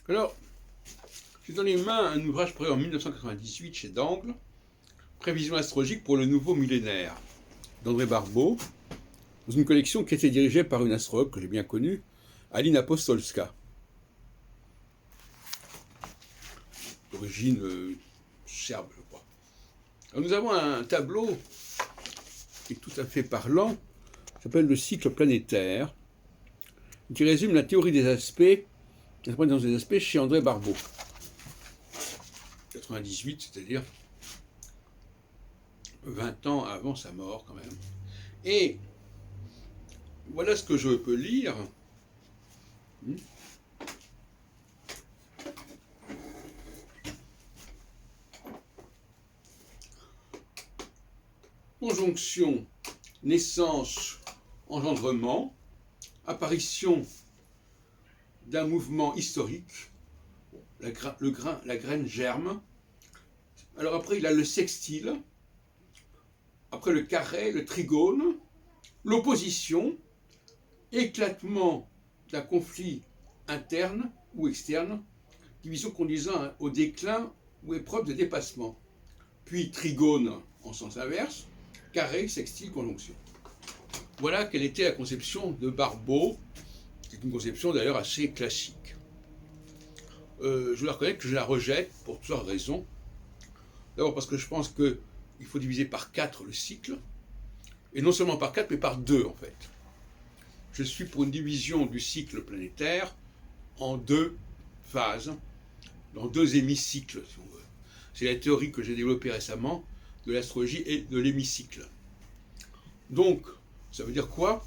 Alors, j'ai dans les mains un ouvrage paru en 1998 chez Dangle, Prévision astrologique pour le nouveau millénaire, d'André Barbeau, dans une collection qui était dirigée par une astrologue que j'ai bien connue, Aline Apostolska. D'origine serbe, je crois. Alors nous avons un tableau qui est tout à fait parlant, qui s'appelle le cycle planétaire, qui résume la théorie des aspects, dans des aspects chez André Barbeau. 98, c'est-à-dire 20 ans avant sa mort quand même. Et voilà ce que je peux lire. Conjonction, naissance, engendrement, apparition d'un mouvement historique, la graine germe. Alors après, il a le sextile, après le carré, le trigone, l'opposition, éclatement d'un conflit interne ou externe, division conduisant au déclin ou épreuve de dépassement. Puis trigone en sens inverse, carré, sextile, conjonction. Voilà quelle était la conception de Barbeau, qui est une conception d'ailleurs assez classique. Je dois reconnaître que je la rejette pour plusieurs raisons. D'abord parce que je pense qu'il faut diviser par 4 le cycle, et non seulement par 4, mais par 2 en fait. Je suis pour une division du cycle planétaire en 2 phases, dans 2 hémicycles, si on veut. C'est la théorie que j'ai développée récemment de l'astrologie et de l'hémicycle. Donc, ça veut dire quoi?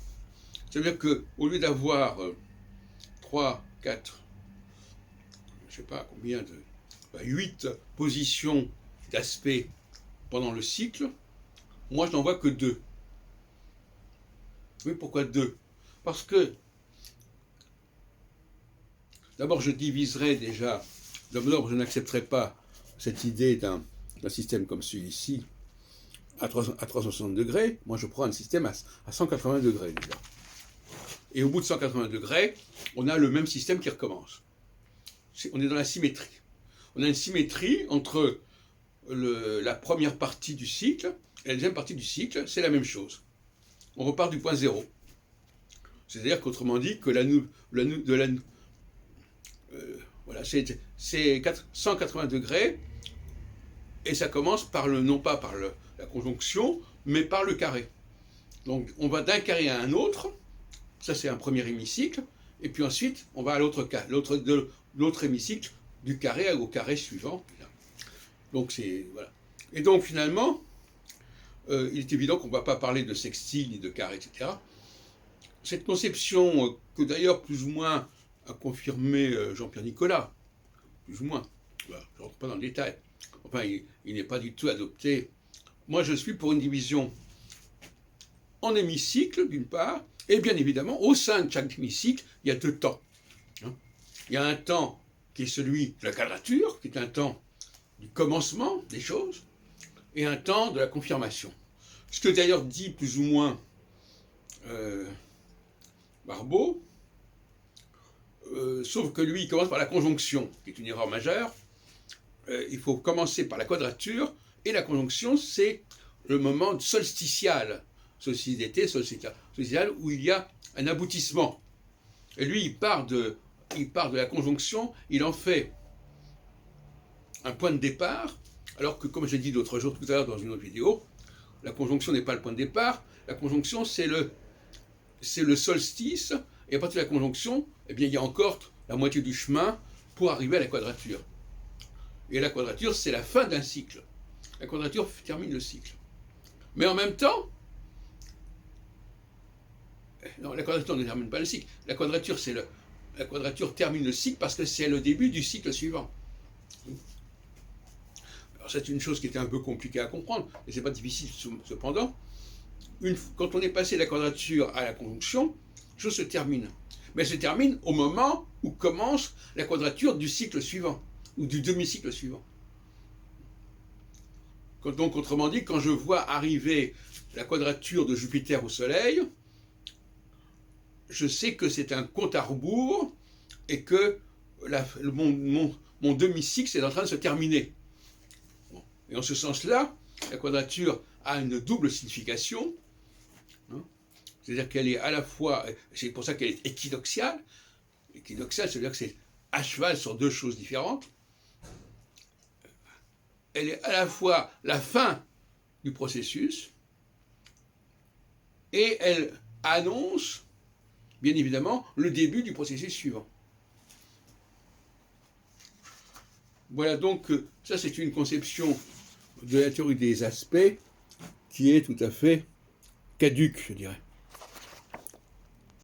Ça veut dire qu'au lieu d'avoir 3, 4, je ne sais pas combien 8 positions d'aspect pendant le cycle, moi je n'en vois que 2. Oui, pourquoi 2? Parce que, d'abord je diviserai déjà, d'abord je n'accepterai pas cette idée d'un système comme celui-ci, à 360 degrés, moi je prends un système à 180 degrés déjà. Et au bout de 180 degrés, on a le même système qui recommence. On est dans la symétrie. On a une symétrie entre la première partie du cycle et la deuxième partie du cycle, c'est la même chose. On repart du point zéro. C'est-à-dire qu'autrement dit, que voilà, c'est 180 degrés, et ça commence par non pas par la conjonction, mais par le carré. Donc on va d'un carré à un autre, ça c'est un premier hémicycle, et puis ensuite on va à l'autre hémicycle, du carré au carré suivant. Donc c'est voilà. Et donc finalement, il est évident qu'on ne va pas parler de sextile ni de carré, etc. Cette conception que d'ailleurs plus ou moins a confirmé Jean-Pierre Nicolas, plus ou moins, voilà, je ne rentre pas dans le détail, enfin il n'est pas du tout adopté. Moi je suis pour une division en hémicycle d'une part, et bien évidemment au sein de chaque hémicycle il y a 2 temps. Il y a un temps qui est celui de la quadrature, qui est un temps du commencement des choses, et un temps de la confirmation. Ce que d'ailleurs dit plus ou moins Barbeau, sauf que lui il commence par la conjonction, qui est une erreur majeure. Il faut commencer par la quadrature, et la conjonction c'est le moment solsticial, solstice d'été, solsticial, où il y a un aboutissement. Et lui il part de la conjonction, il en fait un point de départ, alors que, comme j'ai dit l'autre jour tout à l'heure dans une autre vidéo, la conjonction n'est pas le point de départ, la conjonction c'est le solstice, et à partir de la conjonction, eh bien, il y a encore la moitié du chemin pour arriver à la quadrature. Et la quadrature, c'est la fin d'un cycle. La quadrature termine le cycle. Mais en même temps, non, la quadrature ne termine pas le cycle. La quadrature termine le cycle parce que c'est le début du cycle suivant. Alors c'est une chose qui était un peu compliquée à comprendre, mais c'est pas difficile cependant. Quand on est passé de la quadrature à la conjonction, la chose se termine. Mais elle se termine au moment où commence la quadrature du cycle suivant, ou du demi-cycle suivant. Donc autrement dit, quand je vois arriver la quadrature de Jupiter au Soleil, je sais que c'est un compte à rebours et que mon demi-cycle est en train de se terminer. Bon. Et en ce sens-là, la quadrature a une double signification. Hein. C'est-à-dire qu'elle est à la fois, c'est pour ça qu'elle est équinoxiale. Équinoxiale, c'est-à-dire que c'est à cheval sur deux choses différentes. Elle est à la fois la fin du processus et elle annonce, bien évidemment, le début du processus suivant. Voilà donc, ça c'est une conception de la théorie des aspects qui est tout à fait caduque, je dirais.